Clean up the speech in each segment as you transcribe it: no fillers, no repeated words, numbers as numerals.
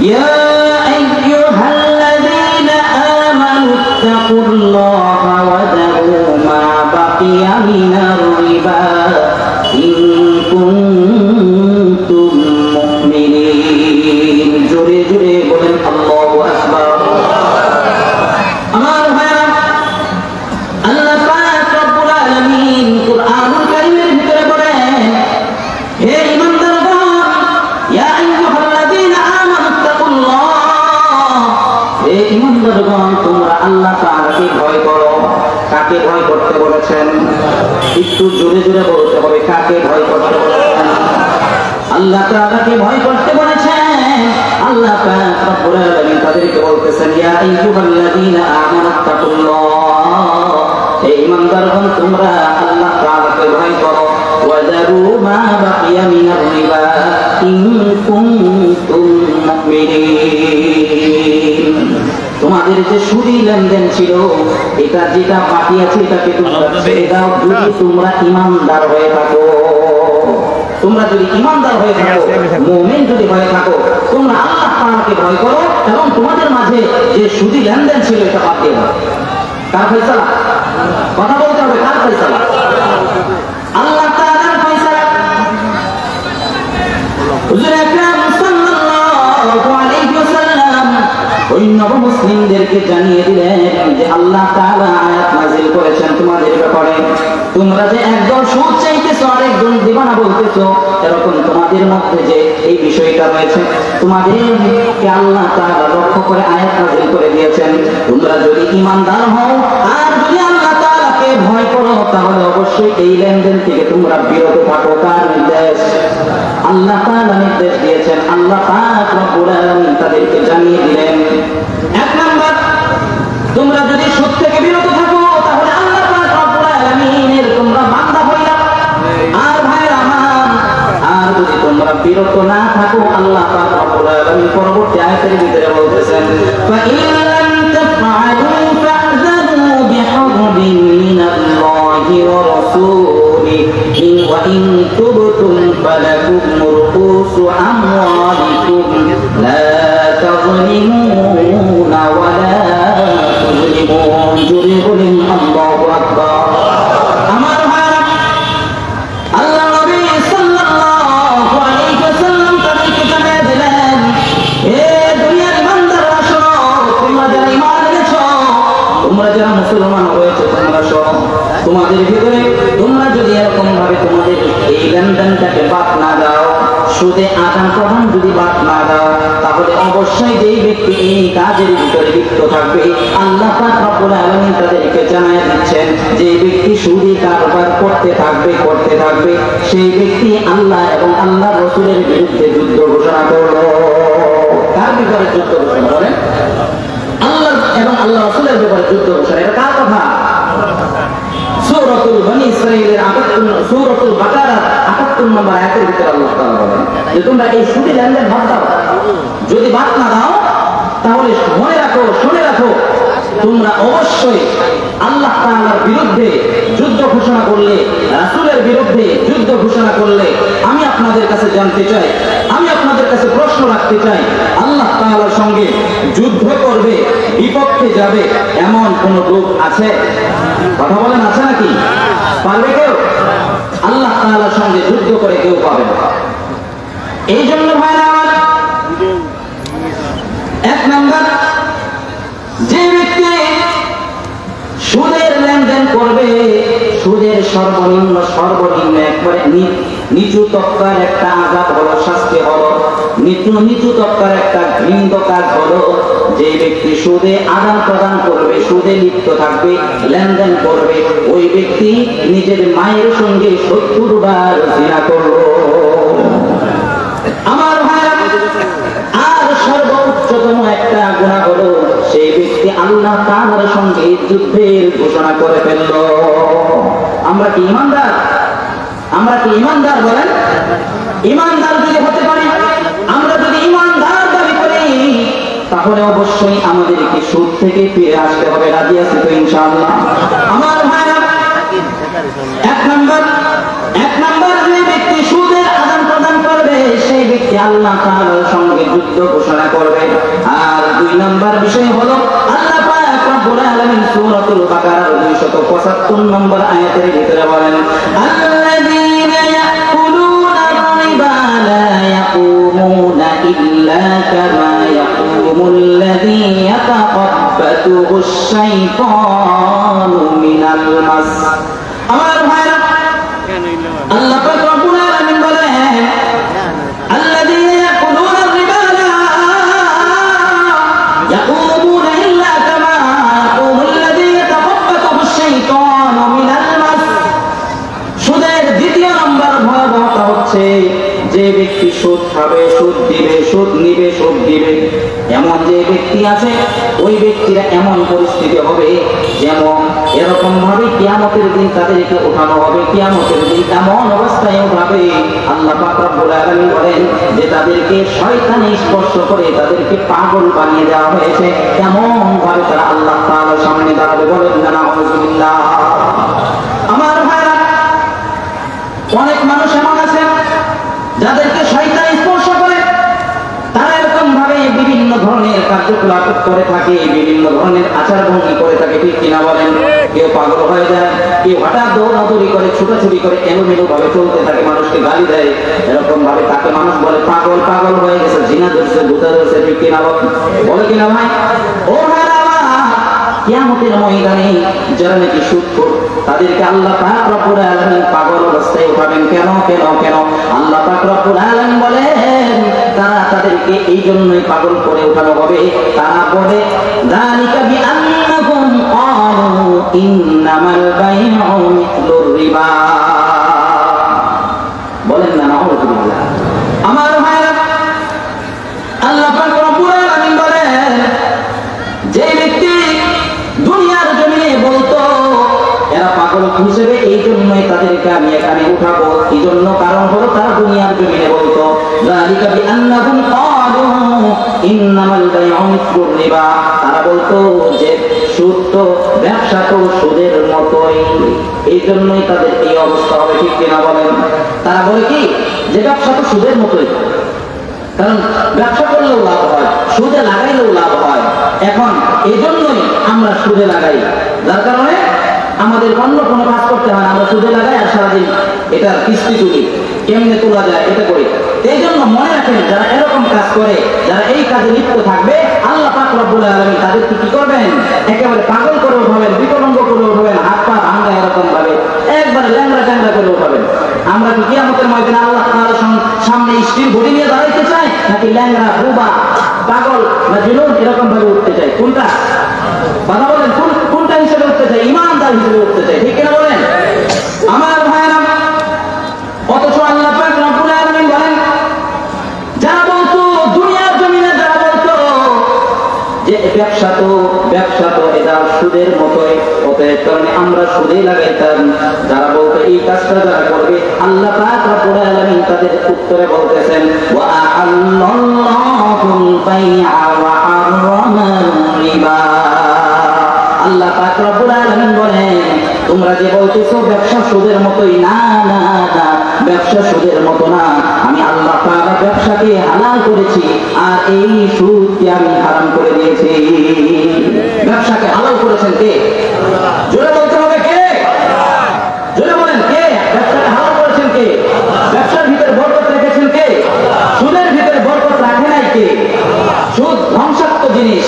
ইয়া আইয়ুহাল্লাযীনা আমানু ইত্তাকুল্লাহা ওয়া যারু মা বাকিয়া মিনার রিবা ইন কুনতুম মুমিনিন। জোরে জোরে বলেন আল্লাহু আকবার। আমার ভাইরা, আল্লাহ পাক রব্বুল আলামিন কুরআনুল কারীমের ভিতরে বলেন, হে ঈমানদারগণ, ইয়া আইয়ুহাল্লাযীনা আমানু ইত্তাকুল্লাহ, হে ঈমানদারগণ, তোমরা আল্লাহ তাআলাকে ভয় করো। কাকে ভয় করতে বলেছেন? একটু জোরে জোরে বলতে হবে, কাকে ভয় করতে বলেছেন? আল্লাহ তাআলাকে ভয় করতে বলেছেন। আল্লাহ পাক রব্বুল আলামিন তাদেরকে বলতেছেন, ইয়া আইয়ুহাল্লাযীনা আমানু ইত্তাকুল্লাহ, হে ঈমানদারগণ, তোমরা আল্লাহ তাআলাকে ভয় করো। ওয়া যারু মা বাকিয়া মিনার রিবা ইন কুনতুম মুমিনিন। তোমাদের যে সুদী লেনদেন ছিল, এটা যেটা বাকি আছে এটাকে তোমরা ছেড়ে দাও, যদি তোমরা ঈমানদার হয়ে থাকো। তোমরা যদি ঈমানদার হয়ে থাকো, মুমিন যদি হয়ে থাকো, তোমরা আল্লাহ তাআলাকে ভয় করো এবং তোমাদের মাঝে যে সুদী লেনদেন ছিল এটা বাদ দিয়ে দাও। কার ফয়সালা? কথা বলতে হবে, কার ফয়সালা? আল্লাহ তাআলার ফয়সালা। হুজুর আকরাম সাল্লাল্লাহু আলাইহি ওয়াসাল্লাম ওই নবমুসলিমদেরকে জানিয়ে দিলেন যে আল্লাহ তাআলা আয়াত নাযিল করেছেন তোমাদের ব্যাপারে। তোমরা যে একদল সুদ চাইতেছো আর একদল দিবানা বলতেছো, এরকম তোমাদের মধ্যে যে এই বিষয়টা রয়েছে, তোমাদেরকে আল্লাহ তাআলা লক্ষ্য করে আয়াত নাযিল করে দিয়েছেন। তোমরা যদি ঈমানদার হও আর যদি আল্লাহ তাআলাকে ভয় করো, তাহলে অবশ্যই এই লেনদেন থেকে তোমরা বিরত থাকো। কার নির্দেশ? আল্লাহ তাআলা নির্দেশ দিয়েছেন। আল্লাহ পাক রব্বুল আলামিন তাদেরকে জানিয়ে দিলেন, এক নাম্বার, তোমরা যদি সুদ থেকে বিরত থাকো তাহলে আল্লাহ পাক রব্বুল আলামিনের তোমরা বান্দা হইলা। আর ভাইরা আমার, আর যদি তোমরা বিরত না থাকো, আল্লাহ পাক রব্বুল আলামিন পরবর্তী আয়াতের ভিতরে বলতেছেন, ফাইন লাম তাফআলু ফা'যানু বিহুরবিন মিনাল্লাহি ওয়া রাসূলিহি ওয়া ইন তুবতুম ফালাকুম রুউসু আমওয়ালিকুম লা তাযলিমুনা ওয়া লা তুযলিমুন। জোরে বলেন আল্লাহু আকবার। আমার ভাইরা, আল্লাহ নবী সাল্লাল্লাহু আলাইহি ওয়াসাল্লাম তাদেরকে জানিয়ে দিলেন, হে দুনিয়ার ইমানদাররা শোনো, তোমরা যারা ঈমান এনেছো, তোমরা যারা মুসলমান হয়েছে, তোমরা শোনো, তোমাদের ভিতরে তোমরা যদি এরকম ভাবে তোমাদের এই লেনদেনটাকে বাদ না দাও, সুদে আদান প্রদান যদি বাদ না দাও, তাহলে অবশ্যই যেই ব্যক্তি এই কাজের ভিতরে লিপ্ত থাকবে, আল্লাহ পাক রব্বুল আলামিন তাদেরকে জানিয়ে দিচ্ছেন, যে ব্যক্তি সুদী কারবার করতে থাকবে সেই ব্যক্তি আল্লাহ এবং আল্লাহ রাসূলের বিরুদ্ধে যুদ্ধ ঘোষণা করলো। কার বিরুদ্ধে যুদ্ধ ঘোষণা করেন? আল্লাহ এবং আল্লাহ রাসূলের বিরুদ্ধে যুদ্ধ ঘোষণা। এটা কার কথা? সূরাতুল বনী ইসরাঈলের সূরাতুল বাকারার ৭৮ নম্বর আয়াতের ভিতরে আল্লাহ তাআলা বলেন যে তোমরা এই সুদী লেনদেন বাদ দাও। যদি বাদ না দাও, তাহলে মনে রাখো, শুনে রাখো, তোমরা অবশ্যই আল্লাহ তাআলার বিরুদ্ধে যুদ্ধ ঘোষণা করলে, রাসূলের বিরুদ্ধে যুদ্ধ ঘোষণা করলে, আমি আপনাদের কাছে জানতে চাই, আমি আপনাদের কাছে প্রশ্ন রাখতে চাই, আল্লাহ তাআলার সঙ্গে যুদ্ধ করবে, বিপক্ষে যাবে, এমন কোন লোক আছে? কথা বলেন, আছে নাকি? পারবে কেউ? আল্লাহ তাআলার সঙ্গে যুদ্ধ করে কেউ পাবে না। এই জন্য ভাইরা আমার, এক নাম্বার, যে ব্যক্তি সুদের লেনদেন করবে, সুদের সর্বনিম্ন একবারে নিচু তক্কার একটা আযাব হলো, শাস্তি হলো, নিচু তক্কার একটা ঘৃণিত কাজ হলো, যে ব্যক্তি সুদে আদান প্রদান করবে, সুদে লিপ্ত থাকবে, লেনদেন করবে, ওই ব্যক্তি নিজের মায়ের সঙ্গে ৭০ বার জিনা করলো। আমার ভাইরা, আর সর্বোচ্চতম একটা গুনাহ হলো, সেই ব্যক্তি আল্লাহ তাআলার সঙ্গে যুদ্ধের ঘোষণা করে ফেলল। আমরা কি ঈমানদার? আমরা কি ঈমানদার বলেন? ঈমানদার যদি হতে পারি, আমরা যদি ঈমানদার দাবি করি, তাহলে অবশ্যই আমাদেরকে সুদ থেকে ফিরে আসতে হবে। রাজি আছি তো ইনশাআল্লাহ? আমার ভাইরা, এক নাম্বার, যে ব্যক্তি সুদের আদান প্রদান করবে, সেই ব্যক্তি ব্যক্তি আল্লাহ তাআলার সঙ্গে যুদ্ধ ঘোষণা করবে। আর 2 নম্বর বিষয় হলো আল্লাহ পাক রব্বুল আলামিন সূরাতুল বাকারার 275 নম্বর আয়াতের ভিতরে বলেন, আল্লাযীনা ইয়াকুলুনা আর-রিবা লা ইয়াকুমুনা ইল্লা কামা ইয়াকুমুল্লাযী ইয়াতাকাব্বাতুহু আশ-শাইতানু মিনাল মাস। আমার ভাইরা, আল্লাহ পাক রব্বুল আলামিন বলেন, আল্লাযীনা ইয়াকুলুনা আর-রিবা লা ইয়াকুমুনা ইল্লা কামা ইয়াকুমুল্লাযী ইয়াতাকাব্বাতুহু আশ-শাইতানু মিনাল মাস। সুদের দ্বিতীয় নম্বর ভয়াবহতা হচ্ছে যে ব্যক্তি সুদ খাবে, সুদ দিবে, সুদ নিবে, সুদ দিবে, এমন যে ব্যক্তি আছে ওই ব্যক্তিরা এমন পরিস্থিতি হবে যেমন এরকম ভাবে কিয়ামতের দিন তাদেরকে উঠানো হবে। কিয়ামতের দিন এমন অবস্থায় উঠাবে, আল্লাহ পাক রব্বুল আলামিন বলেন যে তাদেরকে শয়তানে স্পর্শ করে তাদেরকে পাগল বানিয়ে দেওয়া হয়েছে। এমন ভাবে তারা আল্লাহ তাআলার সামনে দাঁড়াবে। বলেন না নাউযুবিল্লাহ। আমার ভাইরা, অনেক মানুষ এমন আছে যাদেরকে শয়তান স্পর্শ করে, তারা এরকম ভাবে বিভিন্ন ধরনের কার্যকলাপ করে থাকে, বিভিন্ন ধরনের আচার ভঙ্গি করে থাকে, ঠিক কিনা বলেন? কেউ পাগল হয়ে যায়, কেউ হঠাৎ দৌড়াদৌড়ি করে, ছুটাছুটি করে, এলোমেলো ভাবে চলতে থাকে, মানুষকে গালি দেয়, এরকম ভাবে তাকে মানুষ বলে পাগল, পাগল হয়ে গেছে, জিনা ধরছে, ভূতা ধরছে, ঠিক কিনা বলে কিনা ভাই? ও ভাইরা, কিয়ামতের ময়দানে যারা নাকি সুদখোর তাদেরকে আল্লাহ পাক রব্বুল আলামিন পাগল অবস্থায় উঠাবেন। কেন কেন কেন? আল্লাহ পাক রব্বুল আলামিন বলেন তারা তাদেরকে এই জন্যই পাগল করে উঠানো হবে। তারা বলে যালিকা বিআন্নাহুম ক্বালু ইন্নামাল বাইউ মিথলুর রিবা। বলেন না নাউযুবিল্লাহ। আমার ভাইরা, আল্লাহ পাক রব্বুল আলামিন বলেন যে ব্যক্তি দুনিয়ার জমিনে বলতো এরা পাগল হিসেবে, এই জন্যই তাদেরকে আমি এখানে উঠাবো। এই জন্য কারণ হলো তারা দুনিয়ার জমিনে বলতো যালিকা বিআন্নাহুম ক্বালু ইন্নামাল বাইউ মিথলুর রিবা। তারা বলতো যে সুদ তো, ব্যবসা তো সুদের মতোই, এই জন্যই তাদের এই অবস্থা হবে, ঠিক কিনা বলেন? তারা বলে কি যে ব্যবসা তো সুদের মতোই, কারণ ব্যবসা করলেও লাভ হয়, সুদে লাগাইলেও লাভ হয়। এখন এই জন্যই আমরা সুদে লাগাই, যার কারণে আমাদের অন্য কোনো কাজ করতে হয় না, আমরা সুদে লাগাই আর সারাদিন এটার কিস্তি তুলি, কেমনে তোলা যায় এটা করি। এই জন্য মনে রাখেন, যারা এরকম কাজ করে, যারা এই কাজে লিপ্ত থাকবে, আল্লাহ পাক রব্বুল আলামিন তাদেরকে কি করবেন? একেবারে পাগল করে উঠাবেন, বিকলাঙ্গ করে উঠাবেন, হাত পা ভাঙা এরকম ভাবে একবারে ল্যাংড়া ট্যাংরা করে উঠাবেন। আমরা কি কিয়ামতের ময়দানে আল্লাহ তাআলার সামনে স্টিল বডি নিয়ে দাঁড়াইতে চাই, নাকি ল্যাংড়া, বুবা, পাগল না জুনুন এরকম ভাবে উঠতে চাই? কোনটা? কথা বলেন, কোনটা হিসেবে উঠতে চাই? ইমানদার হিসেবে উঠতে চাই, ঠিক কিনা বলেন? আমার ভাইরা, অথচ আল্লাহ পাক রব্বুল আলামিন বলেন যারা বলতো দুনিয়ার জমিনে, যারা বলতো যে ব্যবসা তো এটা সুদের মতোই, অতএব কারণে আমরা সুদে লাগাইতাম, যারা বলতো এই কাজটা যারা করবে, আল্লাহ পাক রব্বুল আলামিন তাদের উত্তরে বলতেছেন ওয়া আহাল্লাল্লাহুল বাই'a ওয়া হারামার রিবা। আল্লাহ পাক রব্বুল আলামিন বলেন তোমরা যে বলতেছো ব্যবসা সুদের মতোই, না না না, ব্যবসা সুদের মতো না। আমি আল্লাহ তাআলা ব্যবসাকে হালাল করেছি আর এই সুদকে আমি হারাম করে দিয়েছি। ব্যবসাকে হালাল করেছেন কে? জোরে বলতে হবে কে? জোরে বলেন কে? ব্যবসাকে হালাল করেছেন কে? ব্যবসার ভিতরে বরকত রেখেছেন কে? সুদের ভিতরে বরকত রাখে নাই কে? সুদ ধ্বংসাত্মক জিনিস।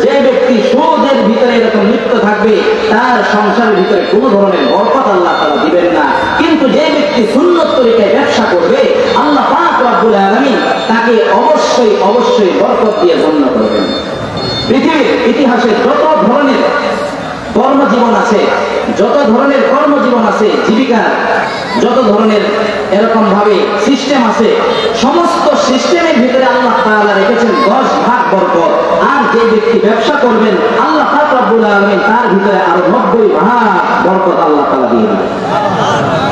যে ব্যক্তি সুদের ভিতরে এরকম লিপ্ত থাকবে তার সংসারের ভিতরে কোনো ধরনের বরকত আল্লাহ তাআলা দিবেন না। কিন্তু যে ব্যক্তি সুন্নত তরিকায় ব্যবসা করবে, আল্লাহ পাক রব্বুল আলামিন তাকে অবশ্যই অবশ্যই বরকত দিয়ে ধন্য করবেন। পৃথিবীর ইতিহাসে যত ধরনের কর্মজীবন আছে, জীবিকার যত ধরনের এরকম ভাবে সিস্টেম আছে, সমস্ত সিস্টেমের ভিতরে আল্লাহ তাআলা রেখেছেন 10 ভাগ বরকত। আর যে ব্যক্তি ব্যবসা করবেন, আল্লাহ পাক রব্বুল আলামিন তার ভিতরে আরো 90 ভাগ বরকত আল্লাহ তাআলা দিয়ে দিবেন।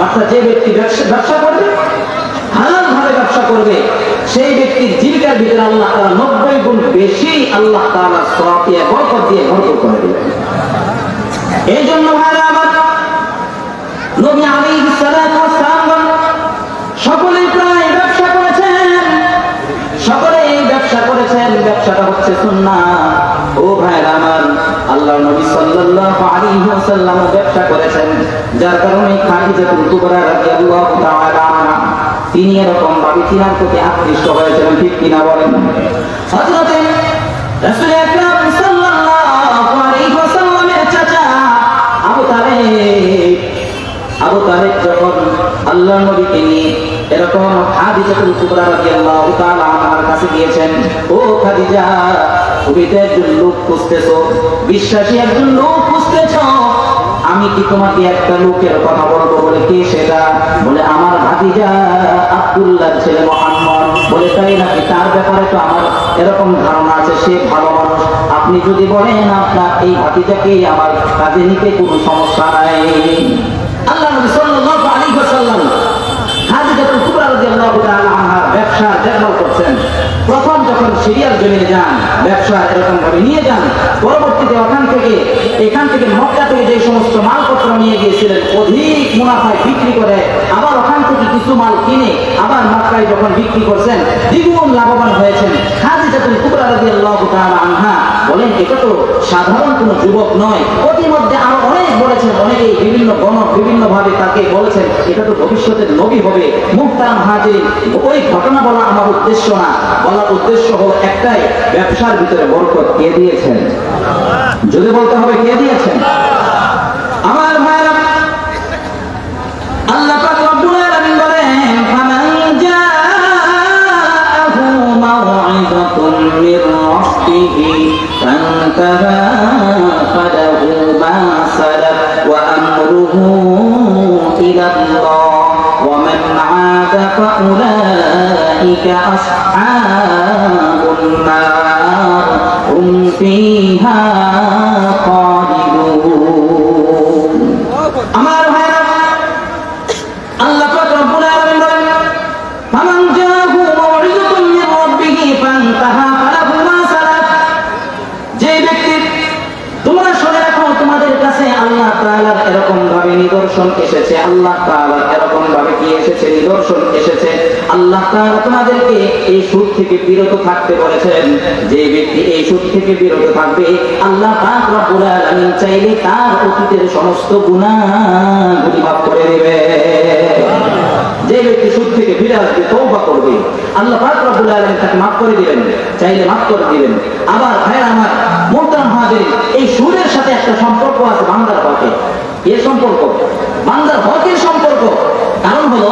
অর্থাৎ যে ব্যক্তি ব্যবসা করবে, হালাল ভাবে ব্যবসা করবে, সেই ব্যক্তির জীবিকার ভিতরে আল্লাহ তাআলা 90 গুণ বেশি আল্লাহ তাআলা সওয়াব দিয়ে, বরকত দিয়ে ভরপুর করে দিবেন। এই জন্য ভাইরা আমার, নবী আলাইহিস সালাতু ওয়াস সালাম সকলেই প্রায় ব্যবসা করেছেন, ব্যবসাটা হচ্ছে সুন্নাহ। ও ভাইরা আমার, আল্লাহর নবী সাল্লাল্লাহু আলাইহি ওয়াসাল্লাম ব্যবসা করেছেন, যার কারণে খাদিজাতুল কুবরা রাদিয়াল্লাহু তাআলা আনহা তিনি এরকম ভাবে তিনার প্রতি আকৃষ্ট হয়েছেন, ঠিক কিনা বলেন? হযরতে রাসূল আকরাম সাল্লাল্লাহু আলাইহি ওয়াসাল্লামের চাচা আবু তালেব যখন আল্লাহর নবীকে নিয়ে এরকম খাদিজাতুল কুবরা রাদিয়াল্লাহু তাআলা আনহার কাছে গিয়েছেন, ও খাদিজা, তুমি তো একজন লোক খুঁজতেছো, বিশ্বাসী একজন লোক খুঁজতেছো, আমি কি তোমাকে একটা লোকের কথা বলবো? বলে কে সেটা? বলে আমার ভাতিজা আব্দুল্লাহর ছেলে মুহাম্মদ। বলে তাই নাকি? তার ব্যাপারে তো আমার এরকম ধারণা আছে, সে ভালো মানুষ। আপনি যদি বলেন আপনার এই ভাতিজাকে আমার কাজে নিতে কোনো সমস্যা নাই। আল্লাহ নবী সাল্লাল্লাহু আলাইহি ওয়াসাল্লাম খাদিজাতুল কুবরা রাদিয়াল্লাহু তাআলা আনহার ব্যবসা দেখভাল করছেন। প্রথম যখন সিরিয়ার জমিনে যান, ব্যবসা এরকম ভাবে নিয়ে যান, পরবর্তীতে এখান থেকে মক্কা থেকে যে সমস্ত মালপত্র নিয়ে গিয়েছিলেন অধিক মুনাফায় বিক্রি করে, আবার ওখান থেকে কিছু মাল কিনে আবার মক্কায় যখন বিক্রি করছেন দ্বিগুণ লাভবান হয়েছেন। খাদিজাতুল কুবরা রাদিয়াল্লাহু তাআলা আনহা বলেন, এটা তো সাধারণ কোনো যুবক নয়। প্রতিমধ্যে আরো অনেক বলেছেন, অনেকেই বিভিন্ন ভাবে তাকে বলেছেন এটা তো ভবিষ্যতের নবী হবে। মুহতারাম হাজিরিন, ওই ঘটনা বলা আমার উদ্দেশ্য না, বলার উদ্দেশ্য হলো একটাই, ব্যবসার ভিতরে বরকত কে দিয়েছেন? যদি বলতে হবে কে দিয়েছেন? আমার ভাইরা, আল্লাহ পাক রব্বুল আলামিন বলেন, ফামান জাআহু মাউইযাতুন মির রাব্বিহি ফান্তাহা ফালাহু মা সালাফ ওয়া আমরুহু ইলাল্লাহ ওয়া মান আada ফাউলাইকা আসহাবুন নার হুম ফিহা খালিদুন। আমার ভাইরা, আল্লাহ পাক রব্বুল আলামিন বলেন, ফামান জাআহু মাউইযাতুন মির রাব্বিহি ফান্তাহা ফালাহু মা সালাফ। যে ব্যক্তি, তোমরা শুনে রাখো, তোমাদের কাছে আল্লাহ তাআলার এরকম ভাবে নিদর্শন এসেছে, আল্লাহ তাআলার এরকম ভাবে কি এসেছে? নিদর্শন এসেছে। আল্লাহ তাআলা তোমাদেরকে এই সুদ থেকে বিরত থাকতে বলেছেন। যে ব্যক্তি এই সুদ থেকে বিরত থাকবে, আল্লাহ পাক রব্বুল আলামিন চাইলে তার অতীতের সমস্ত গুনাহগুলি মাফ করে দেবে। যে ব্যক্তি সুদ থেকে ফিরে আসবে, তওবা করবে, আল্লাহ পাক রব্বুল আলামিন তাকে মাফ করে দিবেন, চাইলে মাফ করে দিবেন। আবার ভাইরা আমার, মুহতারাম হাজিরিন, এই সুদের সাথে একটা সম্পর্ক আছে বান্দার হকের। এর সম্পর্ক বান্দার হকের সম্পর্ক। কারণ হলো,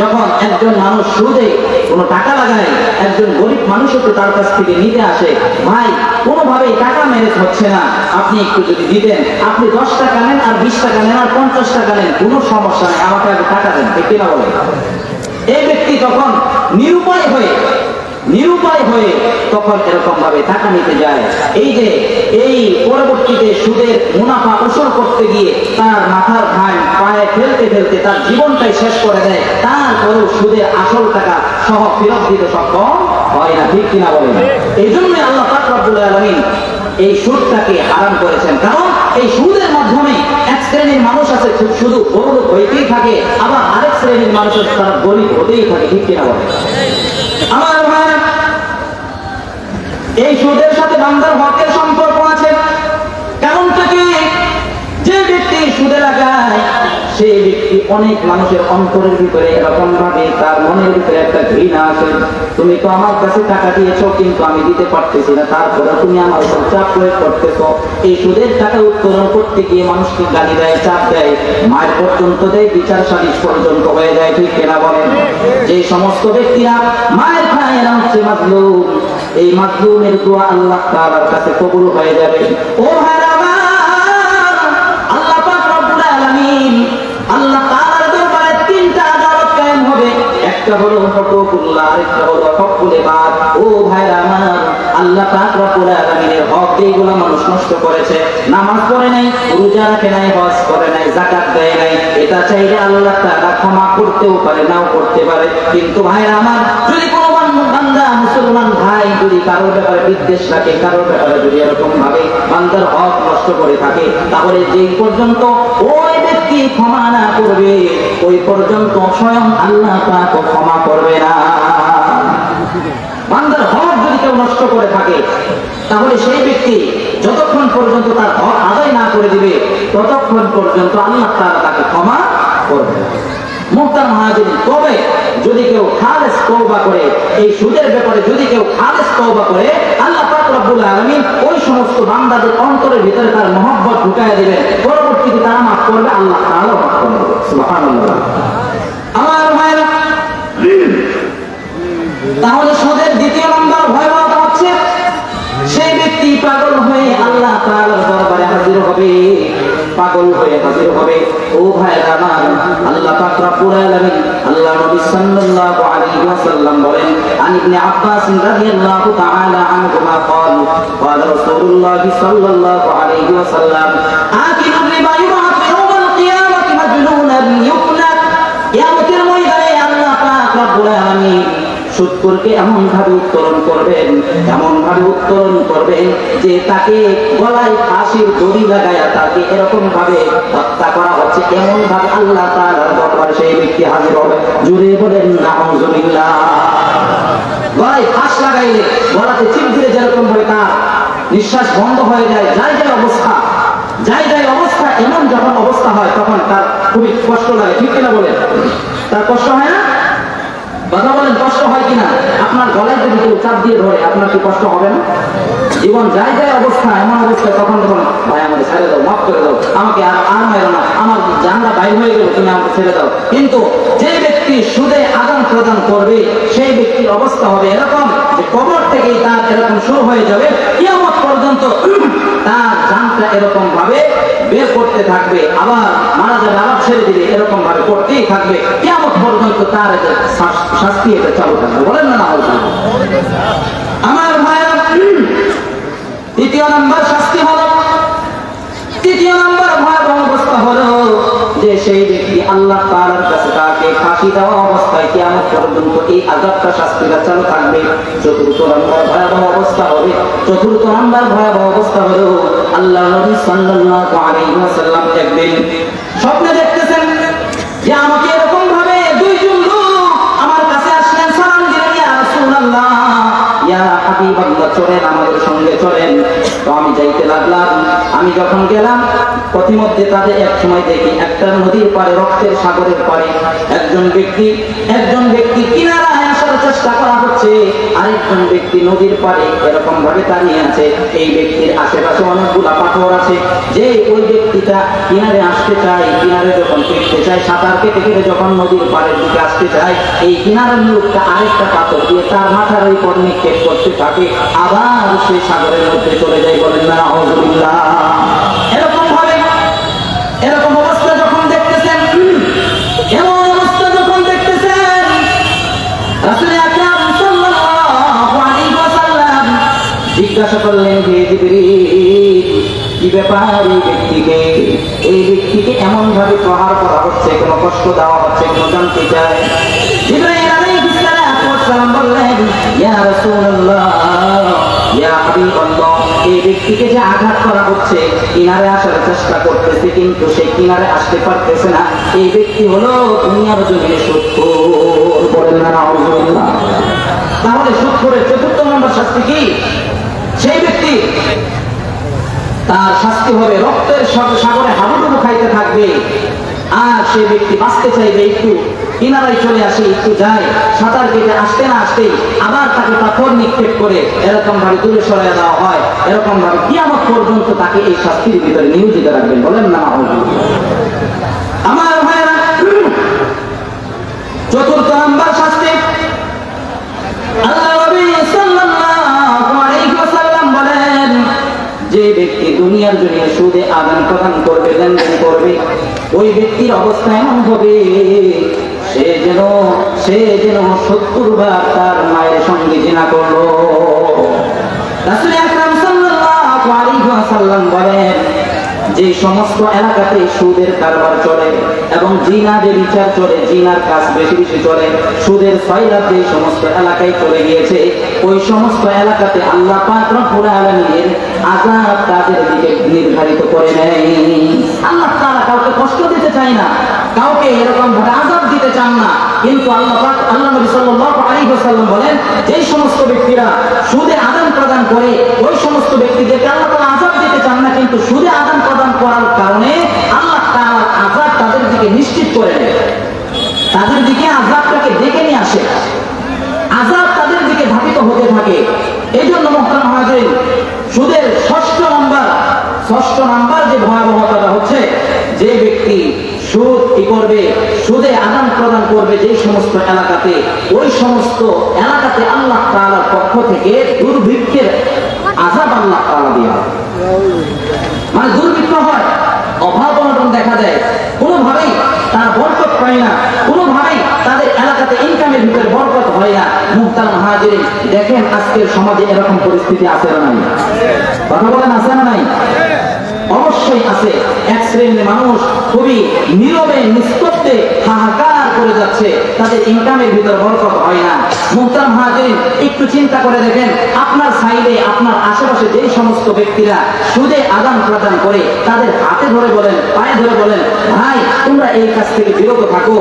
যখন একজন মানুষ সুদে কোনো টাকা লাগায়, একজন গরিব মানুষও তো তার কাছ থেকে নিতে আসে, ভাই কোনোভাবেই টাকা ম্যানেজ হচ্ছে না, আপনি একটু যদি দিতেন, আপনি 10 টাকা নেন আর 20 টাকা নেন আর 50 টাকা নেন, কোনো সমস্যা নেই, আমাকে আগে টাকা দেন, ঠিক কিনা বলেন? এই ব্যক্তি তখন নিরুপায় হয়ে তখন এরকম ভাবে টাকা নিতে যায়। এই পরবর্তীতে সুদের মুনাফা উসুল করতে গিয়ে তার মাথার ঘাম পায়ে ফেলতে ফেলতে তার জীবনটাই শেষ করে দেয়, তারপরেও সুদের আসল টাকা সহ ফেরত দিতে সক্ষম হয় না, ঠিক কিনা বলেন? এই জন্যই আল্লাহ পাক রব্বুল আলামিন এই সুদটাকে হারাম করেছেন। কারণ এই সুদের মাধ্যমে এক শ্রেণীর মানুষ আছে শুধু বড়লোক হইতেই থাকে, আবার আরেক শ্রেণীর মানুষ আছে তারা গরিব হতেই থাকে, ঠিক কিনা বলেন? আমার ভাইরা, এই সুদের সাথে বান্দার হকের সম্পর্ক আছে। কারণটা কি? যে ব্যক্তি সুদে লাগায়, সেই ব্যক্তি অনেক মানুষের অন্তরের ভিতরে এরকম ভাবে তার মনের ভিতরে একটা ঘৃণা আসে, তুমি তো আমার কাছে টাকা দিয়েছো কিন্তু আমি দিতে পারতেছি না, তারপরে তুমি আমার উপর চাপ প্রয়োগ করতেছো। এই সুদের টাকা উত্তোলন করতে গিয়ে মানুষকে গালি দেয়, চাপ দেয়, মায়ের পর্যন্ত দেয়, বিচার সালিশ পর্যন্ত হয়ে যায়, ঠিক কিনা বলেন? যে সমস্ত ব্যক্তিরা মায়ের খায়, এরা হচ্ছে মাজলুম। এই মাজলুমের দোয়া আল্লাহ তাআলার কাছে কবুল হয়ে যাবে। ও ভাইরা, আল্লাহ পাক রব্বুল আলামিন, আল্লাহ তাআলার দরবারে 3টা আদালত কায়েম হবে। একটা হলো হুকুকুল্লাহ, আরেকটা হলো হকুল ইবাদ। ও ভাইরা আমার, আল্লাহ পাক রব্বুল আলামিনের হক যেগুলো মানুষ নষ্ট করেছে, নামাজ পড়ে নাই, রোজা রাখে নাই, হজ করে নাই, যাকাত দেয় নাই, এটা চাইলে আল্লাহ তাআলা ক্ষমা করতেও পারে, নাও করতে পারে। কিন্তু ভাইরা আমার, যদি কোনো বান্দা মুসলমান ভাই যদি কারোর ব্যাপারে বিদ্বেষ রাখে, কারোর ব্যাপারে যদি এরকম ভাবে বান্দার হক নষ্ট করে থাকে, তাহলে যেই পর্যন্ত ওই ব্যক্তি ক্ষমা না করবে, ওই পর্যন্ত স্বয়ং আল্লাহ পাক ক্ষমা করবে না। বান্দার হক যদি কেউ নষ্ট করে থাকে, তাহলে সেই ব্যক্তি যতক্ষণ পর্যন্ত তার হক আদায় না করে দিবে ততক্ষণ পর্যন্ত আল্লাহ তাআলা তাকে ক্ষমা করবে। মুহতারাম হাজিরিন, তবে যদি কেউ খালেস তওবা করে, এই সুদের ব্যাপারে যদি কেউ খালেস তওবা করে, আল্লাহ পাক রব্বুল আলামিন ওই সমস্ত বান্দাদের অন্তরের ভিতরে তার মহব্বত ঢুকাইয়া দিবেন, পরবর্তীতে তারা মাফ করবে, আল্লাহ তাআলা মাফ করবে। সুবহানাল্লাহ। আমার ভাইরা, তাহলে সুদের দ্বিতীয় নম্বর ভয়াবহতা হচ্ছে সেই ব্যক্তি পাগল হয়ে আল্লাহ তাআলার দরবারে হাজির হবে, পাগল হয়ে হাজির হবে। ও ভাইরা আমার, আল্লাহ পাক রব্বুল আলামিন, আল্লাহ নবী সাল্লাল্লাহু আলাইহি ওয়াসাল্লাম বলেন, আন ইবনে আব্বাস রাদিয়াল্লাহু তাআলা আনহুমা قال قال رسول الله صلى الله عليه وسلم آكل الربا يبعث يوم القيامة مجنونا يفنى। কিয়ামতের ময়দানে আল্লাহ পাক রব্বুল আলামিন সুদখোরকে এমন ভাবে উত্তোলন করবেন, এমন ভাবে উত্তোলন করবেন যে তাকে গলায় ফাঁসির দড়ি লাগায়া তাকে এরকম ভাবে হত্যা করা হচ্ছে, এমন ভাবে আল্লাহ তাআলার দরবারে সেই ব্যক্তি হাজির হবে। জুড়ে বলেন নাউযুবিল্লাহ। গলায় ফাঁস লাগাইলে গলাতে চিপ দিলে যেরকম ভাবে তার নিঃশ্বাস বন্ধ হয়ে যায়, যাই অবস্থা, এমন যখন অবস্থা হয় তখন তার খুবই কষ্ট লাগে, ঠিক কিনা বলেন? তার কষ্ট হয় না? কথা বলেন, কষ্ট হয় কিনা? আপনার গলায় যদি কেউ চাপ দিয়ে ধরে আপনার কি কষ্ট হবে না? জীবন যাই অবস্থা, এমন অবস্থায় তখন ভাই আমাকে ছেড়ে দাও, মাফ করে দাও, আমাকে আর মেরো না, আমার জানলা বাইর হয়ে গেল, তুমি আমাকে ছেড়ে দাও। কিন্তু যে ব্যক্তি সুদে আদান প্রদান করবে সেই ব্যক্তির অবস্থা হবে এরকম যে কবর থেকেই তার এরকম শুরু হয়ে যাবে, কিয়ামত পর্যন্ত তার জানটা এরকম ভাবে বের করতে থাকবে, আবার মারা যাবে, আবার ছেড়ে দিবে, এরকম ভাবে করতেই থাকবে, কিয়ামত পর্যন্ত তার শাস্তি এটা চালু থাকবে। বলেন না? আমার ভাইরা, তৃতীয় নম্বর শাস্তি হলো, তৃতীয় নম্বর ভয়াবহ অবস্থা হলো যে সেই ব্যক্তি আল্লাহ তাআলার কাছে তাকে ফাঁসি দেওয়া অবস্থায় কিয়ামত পর্যন্ত এই আযাবটা, শাস্তিটা চালু থাকবে। চতুর্থ নম্বর ভয়াবহ অবস্থা হলো আল্লাহ নবী সাল্লাল্লাহু আলাইহি ওয়াসাল্লাম একদিন স্বপ্নে দেখতেছেন যে আমাকে এরকম ভাবে দুইজন লোক আমার কাছে আসলেন, সালাম দিলেন, ইয়া রাসূলুল্লাহ, ইয়া হাবিবাল্লাহ, চলেন আমাদের সঙ্গে চলেন। তো আমি যাইতে লাগলাম। আমি যখন গেলাম পথিমধ্যে তাদের এক সময় দেখি একটা নদীর পাড়ে, রক্তের সাগরের পাড়ে একজন ব্যক্তি কিনারায় আসার চেষ্টা করা হচ্ছে, আরেকজন ব্যক্তি নদীর পাড়ে এরকম ভাবে দাঁড়িয়ে আছে। এই ব্যক্তির আশেপাশে অনেকগুলা পাথর আছে। যে ওই ব্যক্তিটা কিনারে আসতে চায়, কিনারে যখন ফিরতে চায়, সাঁতার কেটে কেটে যখন নদীর পাড়ের দিকে আসতে চায়, এই কিনারের লোকটা আরেকটা পাথর দিয়ে তার মাথার ওই পর নিক্ষেপ করতে থাকে, আবার সে সাগরের মধ্যে চলে যায়। বলেন না নাউযুবিল্লাহ। এরকম অবস্থা যখন দেখতেছেন, রাসূল আকরাম সাল্লাল্লাহু আলাইহি ওয়াসাল্লাম জিজ্ঞাসা করলেন, হে জিবরীল, কি ব্যাপার এই ব্যক্তিকে এমন ভাবে প্রহার করা হচ্ছে, কোন কষ্ট দেওয়া হচ্ছে, কোন জানতে চায়। জিবরাইল আলাইহিস সালাম বললেন, ইয়া রাসূলুল্লাহ, ইয়া হাবিবাল্লাহ, এই ব্যক্তিকে যে আঘাত করা হচ্ছে, কিনারে আসার চেষ্টা করতেছে কিন্তু সে কিনারে আসতে পারতেছে না, এই ব্যক্তি হলো দুনিয়ার জমিনে সুদখোর। বলেন না নাউযুবিল্লাহ। তাহলে সুদখোরের চতুর্থ নম্বর শাস্তি কি? সেই ব্যক্তি তার শাস্তি হবে রক্তের সাগরে হাবুডুবু খাইতে থাকবে, আর সে ব্যক্তি বাঁচতে চাইবে, একটু কিনারায় চলে আসে, একটু যায়, সাঁতার কেটে আসতে না আসতেই আবার তাকে পাথর নিক্ষেপ করে এরকম ভাবে দূরে সরাই দেওয়া হয়। এরকম ভাবে কিয়ামত পর্যন্ত তাকে এই শাস্তির ভিতরে নিয়োজিত রাখবেন। বলেন না? আমার ভাইরা, চতুর্থ নম্বর শাস্তি আল্লাহ নবী সাল্লাল্লাহু আলাইহি ওয়াসাল্লাম বলেন, যে ব্যক্তি দুনিয়ার জন্য সুদে আদান প্রদান করবে, লেনদেন করবে, ওই ব্যক্তির অবস্থা এমন হবে সে যেন 70 বার তার মায়ের সঙ্গে জিনা করলো। রাসূল আকরাম সাল্লাল্লাহু আলাইহি ওয়াসাল্লাম বলেন, যে সমস্ত এলাকাতে সুদের কারবার চলে এবং জিনার বিচার চলে, জিনার কাজ বেশি বেশি চলে, সুদের ফয়লা যে সমস্ত এলাকায় চলে গিয়েছে, ওই সমস্ত এলাকাতে আল্লাহ পাক রব্বুল আলামিনের আযাব তাদের দিকে নির্ধারিত করে নেয়। আল্লাহ তাআলা কাউকে কষ্ট দিতে চায় না, কাউকে এরকম ভাবে আযাব দিতে চান না, কিন্তু আল্লাহ নবী সাল্লাল্লাহু আলাইহি ওয়াসাল্লাম বলেন, যে সমস্ত ব্যক্তিরা সুদে আদান প্রদান করে, ওই কিন্তু সুদে আদান প্রদান করার কারণে আল্লাহ তাআলার আযাব তাদের দিকে নিশ্চিত করে দেয়, তাদের দিকে আযাবটাকে ডেকে নিয়ে আসে, আযাব তাদের দিকে ধাবিত হতে থাকে। এই জন্য মুহতারাম হাজিরিন, সুদের ষষ্ঠ নাম্বার যে ভয়াবহতাটা হচ্ছে, যে ব্যক্তি সুদ কি করবে, সুদে আদান প্রদান করবে যে সমস্ত এলাকাতে, ওই সমস্ত এলাকাতে আল্লাহ তাআলার পক্ষ থেকে দুর্ভিক্ষের আযাব আল্লাহ তাআলা দেয়া, মানে দুর্ভিক্ষ হয়, অভাব অনটন দেখা দেয়, কোনোভাবেই তারা বরকত পায় না, কোনোভাবেই তাদের এলাকাতে ইনকামের ভিতরে বরকত হয় না। মুহতারাম হাজিরিন, দেখেন আজকের সমাজে এরকম পরিস্থিতি আছে না নাই? কথা বলেন, আছে না নাই? অবশ্যই আছে। এক শ্রেণীর মানুষ খুবই নীরবে নিস্তব্ধে হাহাকার করে যাচ্ছে, তাদের ইনকামের ভিতর বরকত হয় না। মুহতারাম হাজিরিন, একটু চিন্তা করে দেখেন, আপনার সাইডে আপনার আশেপাশে যে সমস্ত ব্যক্তিরা সুদে আদান প্রদান করে, তাদের হাতে ধরে বলেন, পায়ে ধরে বলেন, ভাই তোমরা এই কাজ থেকে বিরত থাকো,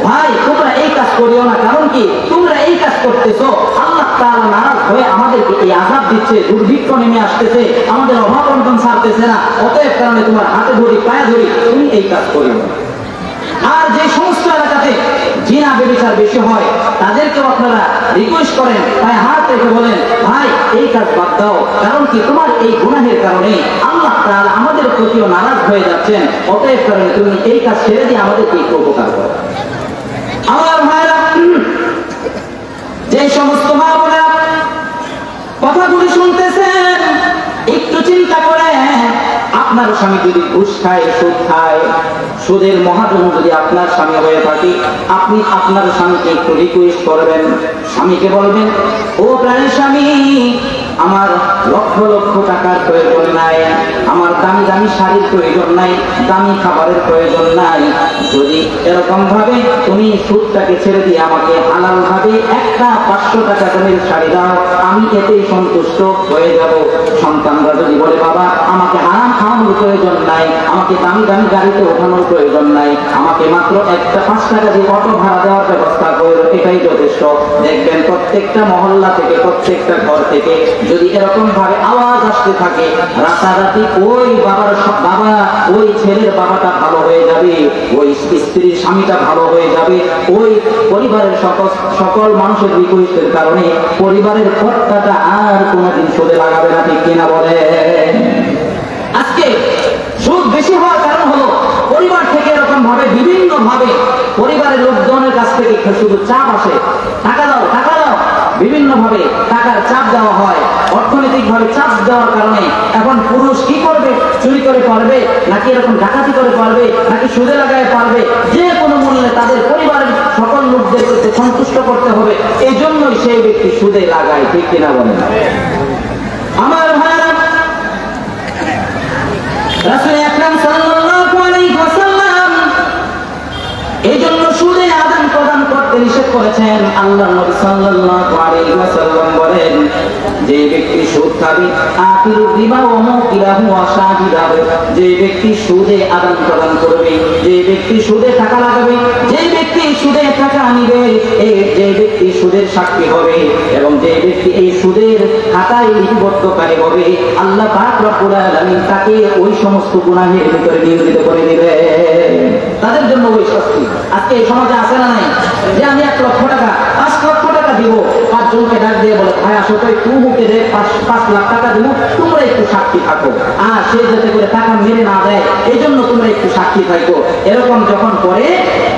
ভাই তোমরা এই কাজ করিও না, কারণ কি তোমরা এই কাজ করতেছো, আল্লাহ তাআলা নারাজ হয়ে আমাদেরকে এই আযাব দিচ্ছে, দুর্ভিক্ষ নেমে আসতেছে, আমাদের অভাব অনটন ছাড়তেছে না, অতএব কারণে তোমার হাতে ধরি পায়ে ধরি তুমি এই কাজ করিও না। আর যে সমস্ত এলাকাতে জিনা ব্যভিচার বেশি হয়, তাদেরকেও আপনারা রিকোয়েস্ট করেন, পায়ে হাত রেখে বলেন, ভাই এই কাজ বাদ দাও, কারণ কি তোমার এই গুনাহের কারণে আল্লাহ তাআলা আমাদের প্রতিও নারাজ হয়ে যাচ্ছেন, অতএব কারণে তুমি এই কাজ ছেড়ে দিয়ে আমাদেরকে একটু উপকার করো। আমার ভাইরা, যে সমস্ত মা বোনেরা কথাগুলি শুনতেছেন, একটু চিন্তা করে, আপনার স্বামী যদি ঘুষ খায়, সুদ খায়, সুদের মহাজন যদি আপনার স্বামী হয়ে থাকে, আপনি আপনার স্বামীকে একটু রিকোয়েস্ট করবেন, স্বামীকে বলবেন, ও প্রাণের স্বামী, আমার লক্ষ লক্ষ টাকার প্রয়োজন নাই, আমার দামি দামি শাড়ির প্রয়োজন নাই, দামি খাবারের প্রয়োজন নাই, যদি এরকম ভাবে তুমি সুদটাকে ছেড়ে দিয়ে আমাকে হালাল ভাবে একটা 500 টাকা দামের শাড়ি দাও, আমি এতেই সন্তুষ্ট হয়ে যাব। সন্তানরা যদি বলে, বাবা আমাকে হারাম খাওয়ানোর প্রয়োজন নাই, আমাকে দামি দামি গাড়িতে ওঠানোর প্রয়োজন নাই, আমাকে মাত্র একটা 5 টাকা দিয়ে অটো ভাড়া দেওয়ার ব্যবস্থা করো, এটাই যথেষ্ট। দেখবেন প্রত্যেকটা মহল্লা থেকে, প্রত্যেকটা ঘর থেকে যদি এরকম ভাবে আওয়াজ আসতে থাকে, রাতারাতি ওই বাবা ওই ছেলের বাবাটা ভালো হয়ে যাবে, ওই স্ত্রীর স্বামীটা ভালো হয়ে যাবে, ওই পরিবারের সকল মানুষের রিকোয়েস্টের কারণে পরিবারের কর্তাটা আর কোনোদিন সুদে লাগাবে না, ঠিক কিনা বলে? আজকে সুদ বেশি হওয়ার কারণ হলো পরিবার থেকে এরকম ভাবে বিভিন্ন ভাবে পরিবারের লোকজনের কাছ থেকে শুধু চাপ আসে, টাকা দাও টাকা দাও, বিভিন্ন ভাবে টাকার চাপ দেওয়া হয়, অর্থনৈতিক ভাবে চাপ দেওয়ার কারণে এখন পুরুষ কি করবে, চুরি করে পারবে, নাকি এরকম ডাকাতি করে পারবে, নাকি সুদে লাগায় পারবে, যে কোনো মূল্যে তাদের পরিবারের সকল লোকদেরকে সন্তুষ্ট করতে হবে, এই জন্যই সেই ব্যক্তি সুদে লাগায়, ঠিক কিনা বলেন? আমার ভাইরা, রাসূল আকরাম সাল্লাল্লাহু আলাইহি ওয়াসাল্লাম এই জন্য সুদে আদান প্রদান করতে নিষেধ করেছেন। আল্লাহর নবী সাল্লাল্লাহু আলাইহি ওয়াসাল্লাম বলেন, যে ব্যক্তি সুদ খাবে, আকিলুর রিবা ওয়া মুকিলাহু ওয়া শাহিদাহু, যে ব্যক্তি সুদে আদান প্রদান করবে, যে ব্যক্তি সুদে টাকা লাগাবে, যে ব্যক্তি সুদে টাকা নিবে, এই যে ব্যক্তি সুদের সাক্ষী হবে এবং যে ব্যক্তি এই সুদের খাতায় লিপিবদ্ধকারী হবে, আল্লাহ পাক রব্বুল আলামিন তাকে ওই সমস্ত গুনাহের ভিতরে নিয়োজিত করে দিবে, তাদের জন্য ওই শাস্তি। আজকে এই সমাজে আছে না নাই, যে আমি 1 লক্ষ টাকা 5 লক্ষ টাকা দিব, 5 জনকে ডাক দিয়ে বলে, ভাই আসো তো একটু মুখে দে 5 লাখ টাকা দিব, তোমরা একটু সাক্ষী থাকো, আর সে যাতে করে টাকা মেরে না দেয় এই জন্য তোমরা একটু সাক্ষী থাকো। এরকম যখন করে,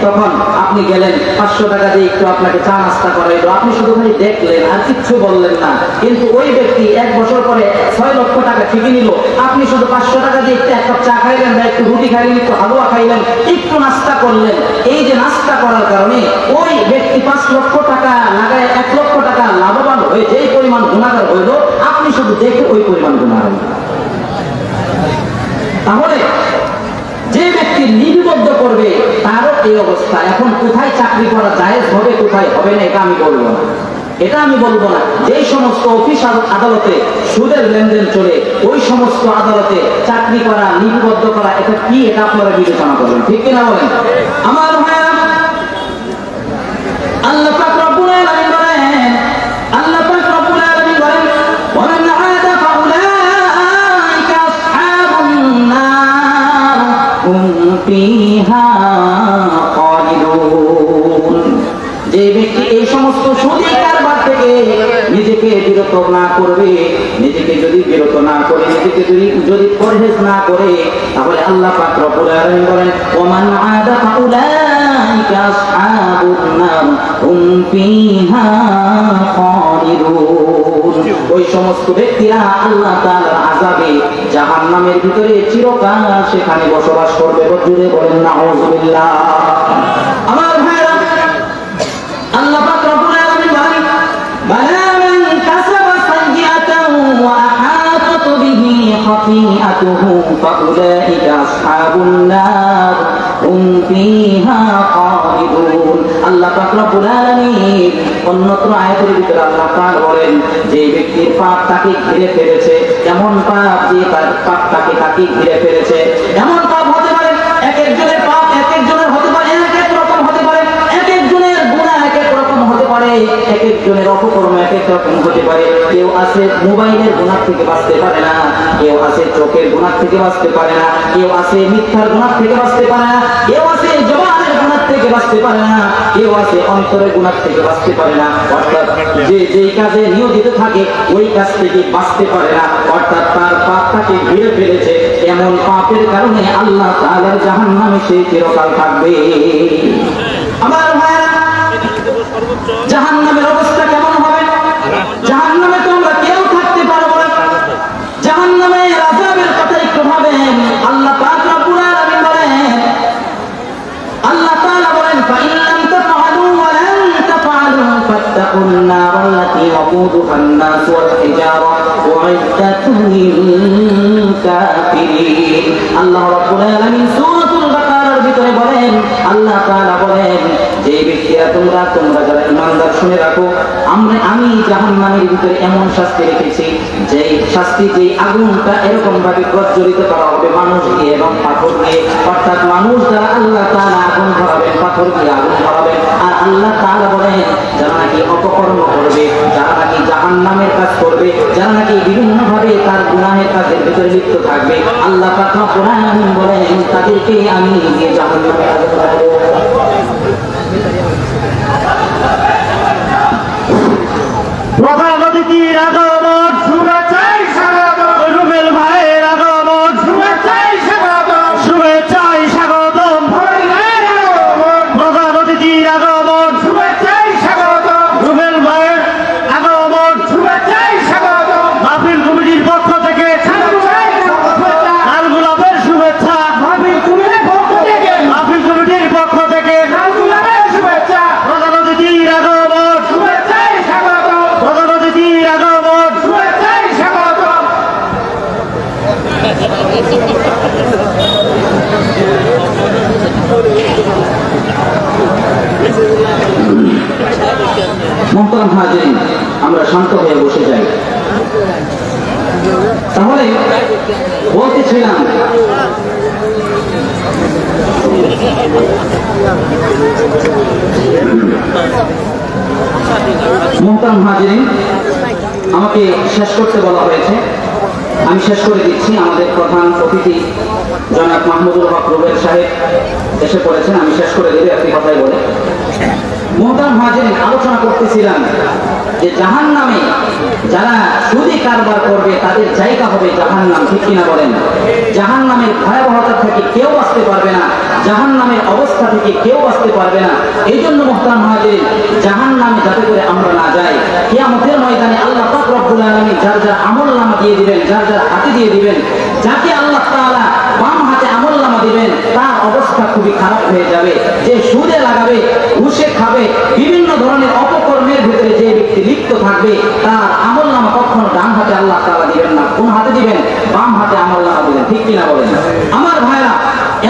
তখন আপনি গেলেন 500 টাকা দিয়ে একটু আপনাকে চা নাস্তা করাইলো, আপনি শুধু খালি দেখলেন আর কিচ্ছু বললেন না, কিন্তু ওই ব্যক্তি 1 বছর পরে 6 লক্ষ টাকা ঠিকই নিল, আপনি শুধু 500 টাকা দিয়ে একটু 1 কাপ চা খাইলেন, বা একটু রুটি খাইলেন, একটু হালুয়া খাইলেন, একটু নাস্তা করলেন। এই যে নাস্তা করার কারণে ওই ব্যক্তি 5 লক্ষ টাকা লাগায় 1 লক্ষ টাকা লাভবান হয়ে যেই পরিমাণ গুনাহগার হইল, আপনি শুধু দেখে ওই পরিমাণ গুনাহগার। তাহলে যে ব্যক্তি লিপিবদ্ধ করবে তারও এই অবস্থা। এখন কোথায় চাকরি করা জায়েজ হবে, কোথায় হবে না, এটা আমি বলবো না, এটা আমি বলবো না। যেই সমস্ত অফিস আদালতে সুদের লেনদেন চলে, ওই সমস্ত আদালতে চাকরি করা, লিপিবদ্ধ করা, এটা কি, এটা আপনারা বিবেচনা করবেন, ঠিক কিনা বলেন? আমার ভাইয়া, আল্লাহ পাক রব্বুল আলামিন বলেন, আল্লাহ পাক রব্বুল আলামিন বলেন, ওয়া মান আদা ফাউলাইকা আসহাবুন করবে, নিজেকে যদি বিরত না করে, নিজেকে যদি পরহেজ না করে, তাহলে আল্লাহ পাক রব্বুল আলামিন বলেন ওমান আদা ফাউলাইকা আসহাবুন নার হুম ফিহা খালিদুন। ওই সমস্ত ব্যক্তিরা আল্লাহ তাআলার আযাবে জাহান্নামের ভিতরে চিরকাল সেখানে বসবাস করবে। জুড়ে বলেন নাউযুবিল্লাহ। আমার ভাইরা, আল্লাহ পাক রব্বুল আলামিন বলেন বালা মান কাসাবা সাইয়্যাতান ওয়া আহাতাত বিহি খাতিআতুহু ফাউলাইকা আসহাবুন নার হুম ফিহা খালিদুন। আল্লাহ পাক রব্বুল আলামিন অন্যত্র আয়াতের ভিতরে আল্লাহ পাক বলেন যে ব্যক্তির পাপ তাকে ঘিরে ফেলেছে, এমন পাপ যে তার পাপ তাকে ঘিরে ফেলেছে, এমন পাপ হতে পারে, এক একজনের পাপ এক একজনের হতে পারে, এক এক রকম হতে পারে, এক একজনের গুনাহ এক এক রকম হতে পারে, এক একজনের অপকর্ম এক এক রকম হতে পারে। কেউ আছে মোবাইলের গুনাহ থেকে বাঁচতে পারে না, কেউ আছে চোখের গুনাহ থেকে বাঁচতে পারে না, কেউ আছে মিথ্যার গুনাহ থেকে বাঁচতে পারে না, কেউ আছে জবানের গুনাহ থেকে বাঁচতে পারে না, কেউ আছে অন্তরের গুনাহ থেকে বাঁচতে পারে না। অর্থাৎ যে যেই কাজে নিয়োজিত থাকে ওই কাজ থেকে বাঁচতে পারে না, অর্থাৎ তার পাপ তাকে ঘিরে ফেলেছে। এমন পাপের কারণে আল্লাহ তাআলার জাহান্নামে সে চিরকাল থাকবে। আমার ভাইরা, জাহান্নামের অবস্থা কেমন হবে? জাহান্নামে তো আমরা কেউ থাকতে পারবো না। জাহান্নামের আযাবের কথা একটু ভাবেন। আল্লাহ পাক রব্বুল আলামিন বলেন, আল্লাহ তাআলা বলেন ফাইন লাম তাফআলু ওয়া লান তাফআলু ফাত্তাকুন নার আল্লাতী ওয়াকুদুহান নাস ওয়াল হিজারা উইদ্দাতুন লিল কাফিরিন। আল্লাহ রাব্বুল আলামিন সূরাতুল বাকারার ভিতরে বলেন, আল্লাহ তাআলা বলেন যে ব্যক্তিরা তোমরা যারা ঈমানদার শুনে রাখো, আমি জাহান্নামের ভিতরে এমন শাস্তি রেখেছি যে শাস্তি, যে আগুনটা এরকম ভাবে প্রজ্বলিত করা হবে মানুষ দিয়ে এবং পাথর দিয়ে। অর্থাৎ মানুষ দ্বারা আল্লাহ তাআলা আগুন ধরাবেন, পাথর দিয়ে আগুন ধরাবেন। আর আল্লাহ তাআলা বলেন যারা নাকি অপকর্ম করবে, যারা নাকি জাহান্নামের কাজ করবে, যারা নাকি বিভিন্ন ভাবে তার গুনাহের কাজের ভিতরে লিপ্ত থাকবে, আল্লাহ পাক রব্বুল আলামিন বলেন তাদেরকে আমি জাহান্নামে আগুন ধরাবো। প্রধান অতিথির আগমন, শুভেচ্ছায় স্বাগতম। রুবেল ভাইয়ের আগমন, শুভেচ্ছায় স্বাগতম, শুভেচ্ছায় স্বাগতম। প্রধান অতিথির আগমন, শুভেচ্ছায় স্বাগতম। রুবেল ভাইয়ের আগমন, শুভেচ্ছায় স্বাগতম। মাহফিল কমিটির পক্ষ থেকে লাল গোলাপের শুভেচ্ছা। মাহফিল কমিটির পক্ষ থেকে লাল গোলাপের শুভেচ্ছা। প্রধান অতিথির আগমন, শুভেচ্ছায় স্বাগতম। প্রধান অতিথির আগমন, শুভেচ্ছায় স্বাগতম। মুহতারাম হাজিরিন, আমরা শান্ত হয়ে বসে যাই। তাহলে বলতেছিলাম মুহতারাম হাজিরিন, আমাকে শেষ করতে বলা হয়েছে, আমি শেষ করে দিচ্ছি। আমাদের প্রধান অতিথি জনাব মাহমুদুল হক রুবেল সাহেব এসে পড়েছেন, আমি শেষ করে দেব একটি কথাই বলে। মুহতারাম হাজিরিন, আলোচনা করতেছিলাম যে জাহান্নামে যারা সুদী কারবার করবে তাদের জায়গা হবে জাহান্নাম, ঠিক কিনা বলেন? জাহান্নামের ভয়াবহতা থেকে কেউ বাঁচতে পারবে না, জাহান্নামের অবস্থা থেকে কেউ বাঁচতে পারবে না। এই জন্য মুহতারাম হাজিরিন, জাহান্নামে যাতে করে আমরা না যাই, কিয়ামতের ময়দানে আল্লাহ পাক রব্বুল আলামিন যার যার আমলনামা দিয়ে দিবেন, যার যার হাতে দিয়ে দিবেন, যাকে আল্লাহ তাআলা বাম হাতে আমলনামা দিবেন তার অবস্থা খুবই খারাপ হয়ে যাবে। যে সুদে লাগাবে, ঘুষে খাবে, বিভিন্ন ধরনের অপকর্মের ভিতরে যে ব্যক্তি লিপ্ত থাকবে তার আমলনামা কখনো ডান হাতে আল্লাহ তাআলা দিবেন না। কোন হাতে দিবেন? বাম হাতে আমলনামা দিবেন, ঠিক কিনা বলেন? আমার ভাইরা,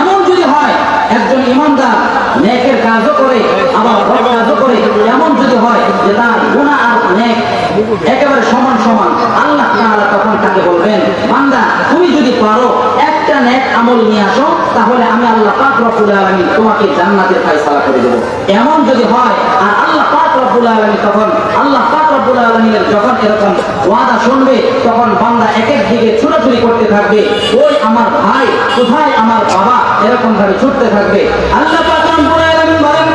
এমন যদি হয় একজন ইমানদার নেকের কাজও করে আবার হক কাজও করে, এমন যদি হয় যে তার গুনাহ আর নেক একেবারে সমান সমান, আল্লাহ তাআলা তখন তাকে বলবেন বান্দা তুমি যদি পারো একটা নেক আমল নিয়ে আসো, তাহলে আমি আল্লাহ পাক রব্বুল আলামিন তোমাকে জান্নাতের ফয়সালা করে দেব। এমন যদি হয়, আর আল্লাহ পাক রব্বুল আলামিন তখন আল্লাহ পাক রব্বুল আলামিনের যখন এরকম ওয়াদা শুনবে, তখন বান্দা এক এক দিকে ছুটাছুটি করতে থাকবে, ওই আমার ভাই কোথায়, আমার বাবা, এরকম ভাবে ছুটতে থাকবে। আল্লাহ পাক রব্বুল আলামিন বলেন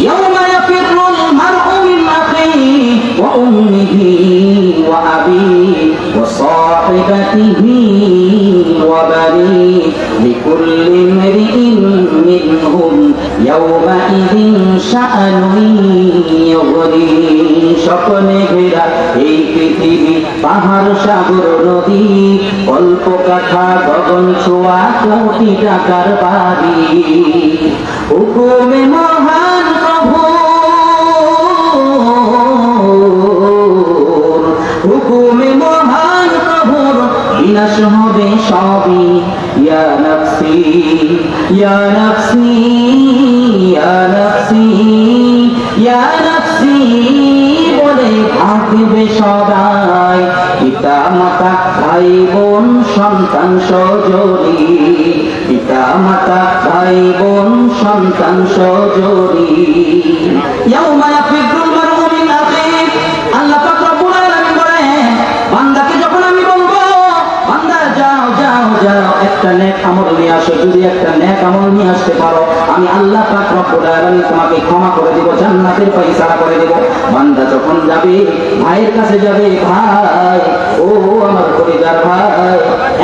ইয়াউমা ইয়াফিরুল মারউ মিন আখিহি ওয়া وأمه وأبيه وصاحبته وبنيه لكل امرئ منهم يومئذ شأن يغنيه স্বপ্নে ঘেরা এই পৃথিবী পাহাড় সাগর নদী অল্প কাঠা গগন ছোঁয়া কোটি টাকার বাড়ি হুকুমে মহান প্রভু হুকুমে মহান প্রভুর বিনাশ হবে সবই ইয়া নফসি ইয়া নফসি ইয়া নফসি ইয়া নফসি বলে থাকবে সদাই পিতা মাতা ভাই বোন সন্তান সজরি পিতা মাতা ভাই বোন সন্তান সজরি ইয়াউমা ইয়াফিরুল মারউ মিন আখিহি আল্লাহ পাক রব্বুল আলামিন বলেন বান্দাকে যখন আমি বলবো বান্দা যাও যাও যাও একটা নেক আমল নিয়ে আসো যদি একটা নেক আমল নিয়ে আসতে পারো আমি আল্লাহ পাক রব্বুল আলামিন তোমাকে ক্ষমা করে দেব জান্নাতের ফয়সালা করে দেব বান্দা যখন যাবে ভাইয়ের কাছে যাবে ভাই ও আমার পরিবার ভাই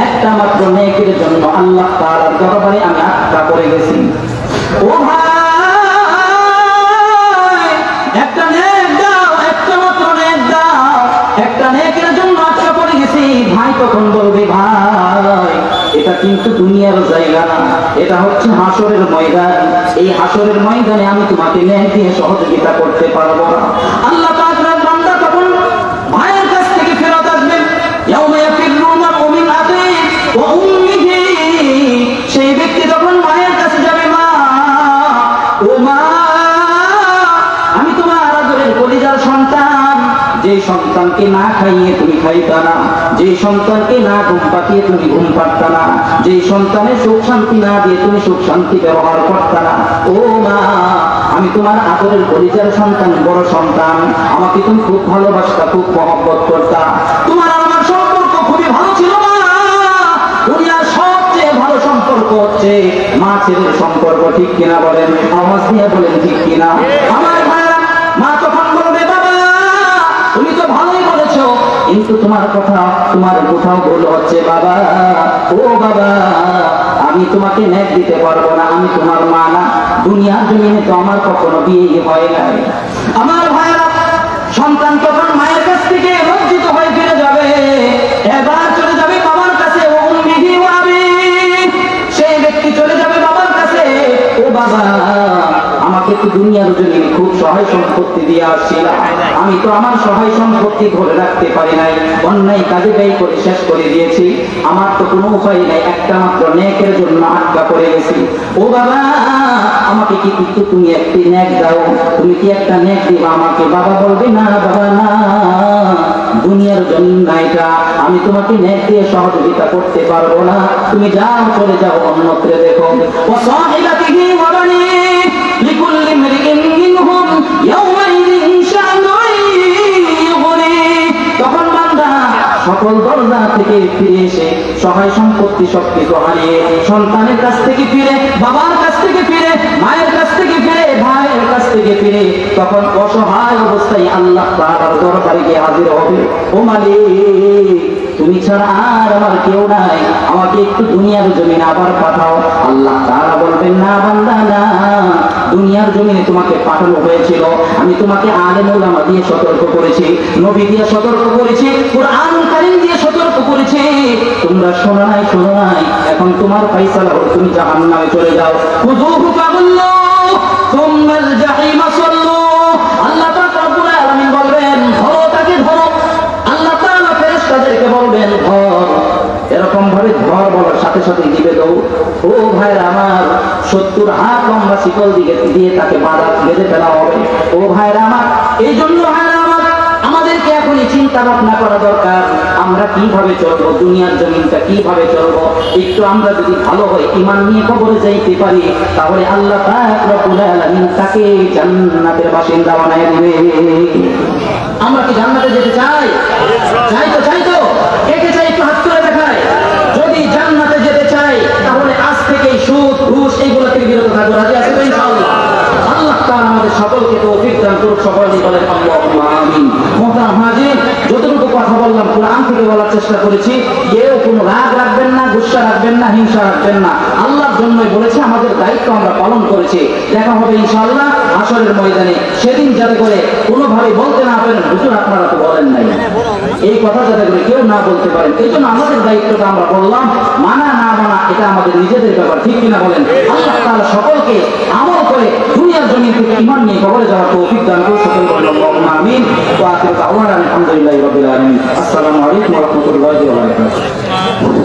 একটা মাত্র নেকের জন্য আল্লাহ তাআলার দরবারে আমি আটকা পড়ে গেছি ও ভাই একটা নেক দাও একটা মাত্র নেক দাও একটা নেকের জন্য আটকা পড়ে গেছি ভাই তখন বলবে ভাই এটা কিন্তু দুনিয়ার জায়গা না এটা হচ্ছে হাসরের ময়দান এই হাসরের ময়দানে আমি তোমাকে নেক দিয়ে সহযোগিতা করতে পারবো না আল্লাহ পাক বান্দা তখন ভাইয়ের কাছ থেকে ফেরত আসবেন ইয়াউমা ইয়াফিরুল মারউ মিন আখিহি ওয়া উম্মিহি সেই ব্যক্তি যখন মায়ের কাছে যাবে মা ও মা আমি তোমার আদরের কলিজার সন্তান যে সন্তানকে না খাইয়ে তুমি খাইতা না যে সন্তানকে না ঘুম পাতিয়ে তুমি ঘুম পাড়তা না যে সন্তানের সুখ শান্তি না দিয়ে তুমি সুখ শান্তি ব্যবহার করতা না ও মা আমি তোমার আদরের কলিজার সন্তান বড় সন্তান আমাকে তুমি খুব ভালোবাসতা খুব মহব্বত করতা তোমার আর আমার সম্পর্ক খুবই ভালো ছিল মা দুনিয়ার সবচেয়ে ভালো সম্পর্ক হচ্ছে মা ছেলের সম্পর্ক ঠিক কিনা বলেন আওয়াজ দিয়ে বলেন ঠিক কিনা আমার ভাইরা মা তখন বলবে বাবা তুমি তো ভালোই বলেছো কিন্তু তোমার কথা তোমার কোথাও ভুল হচ্ছে বাবা ও বাবা আমি তোমাকে নেক দিতে পারবো না আমি তোমার মা না দুনিয়ার জমিনে তো আমার কখনো বিয়ে হয় নাই আমার ভাইরা সন্তান তখন মায়ের কাছ থেকে লজ্জিত হয়ে ফিরে যাবে এবার চলে যাবে বাবার কাছে ও উম্মিহি ওয়া আবি সেই ব্যক্তি চলে যাবে বাবার কাছে ও বাবা আমাকে তো দুনিয়ার জমিনে খুব সহায় সম্পত্তি দিয়ে আসছিল আমি তো আমার সহায় সম্পত্তি ধরে রাখতে পারি নাই অন্যায় কাজে ব্যয় করে শেষ করে দিয়েছি আমার তো কোনো উপায় নাই একটা মাত্র নেকের জন্য আটকা পড়ে গেছি ও বাবা আমাকে কি কিন্তু তুমি একটি নেক দাও তুমি কি একটা নেক দিবা আমাকে বাবা বলবে না বাবা না দুনিয়ার জমিন না এটা আমি তোমাকে নেক দিয়ে সহযোগিতা করতে পারবো না তুমি যাও চলে যাও অন্যত্র দেখো ও সাহিবাতিহি ওয়া বানি লিকুল্লি ইমরিইন মিনহুম ইয়াওমাইযিন শাআনুন ইউগনি তখন বান্দা সকল দরজা থেকে ফিরে এসে সহায় সম্পত্তি সবকিছু হারিয়ে সন্তানের কাছ থেকে ফিরে বাবার কাছ থেকে ফিরে মায়ের কাছ থেকে ফিরে ভাইয়ের কাছ থেকে ফিরে তখন অসহায় অবস্থায় আল্লাহ তাআলার দরবারে গিয়ে হাজির হবে ও মালিক তুমি ছাড়া আর আমার কেউ নাই আমাকে একটু দুনিয়ার জমিনে আবার পাঠাও আল্লাহ তাআলা বলবেন না বান্দা না দুনিয়ার জমিনে তোমাকে পাঠানো হয়েছিল আমি তোমাকে আলেম উলামা দিয়ে সতর্ক করেছি নবী দিয়ে সতর্ক করেছি কুরআনুল কারীম দিয়ে সতর্ক করেছি তোমরা শোনো নাই এখন তোমার ফয়সালা হলো তুমি জাহান্নামে চলে যাও খুযুহু ফাগুল্লু সুম্মাল জাহিমা সাল্লু আল্লাহ পাক রব্বুল আলামিন বলবেন ধরো তাকে ধরো আল্লাহ তাআলা ফেরেশতাদেরকে বলবেন ধর এরকম ভাবে ধর বলার সাথে সাথে দিবে দাও ও ভাইরা আমার 70 হাত লম্বা শিকল দিয়ে তাকে বাঁধা বেঁধে ফেলা হবে ও ভাইরা আমার এই জন্য ভাইরা আমার আমাদেরকে এখনই চিন্তা ভাবনা করা দরকার আমরা কিভাবে চলবো দুনিয়ার জমিনটা কিভাবে চলবো একটু আমরা যদি ভালো হয় ঈমান নিয়ে কবরে যাইতে পারি তাহলে আল্লাহ পাক রব্বুল আলামিন তাকে জান্নাতের বাসিন্দা বানায় দিবে আমরা কি জান্নাতে যেতে চাই চাই তো কে চাই একটু হাত তুলে দেখায় যদি জান্নাতে যেতে চাই তাহলে আজ থেকে সুদ ঘুষ এইগুলো থেকে বিরত থাকবো রাজি আছে তো ইনশাআল্লাহ আল্লাহ তাআলা আমাদের সকলকে তৌফিক দান করুন সকলেই বলেন আল্লাহুম্মা আমিন হাজির, যতটুকু কথা বললাম কোরআন থেকে বলার চেষ্টা করেছি। কেউ কোনো রাগ রাখবেন না, গুসা রাখবেন না, হিংসা রাখবেন না। আল্লাহর জন্যই বলেছে, আমাদের দায়িত্ব আমরা পালন করেছি। দেখা হবে ইনশাআল্লাহ হাশরের ময়দানে। সেদিন যাতে করে কোনোভাবে বলতে না পারেন হুজুর আপনারা তো বলেন নাই, এই কথা যাতে করে কেউ না বলতে পারেন। এই জন্য আমাদের দায়িত্বটা আমরা বললাম, মানা না মানা এটা আমাদের নিজেদের ব্যাপার, ঠিক কিনা বলেন? আল্লাহ তাআলা সকলকে আমল করে দুনিয়ার জমিন থেকে ঈমান নিয়ে কবরে যাওয়ার তৌফিক দান করুন। সকল বলেন আল্লাহুম্মা আমিন। ওয়া আখিরু দাওয়ানা আলহামদুলিল্লাহি রাব্বিল আলামিন। আসসালামু আলাইকুম ওয়া রাহমাতুল্লাহি ওয়া বারাকাতুহু।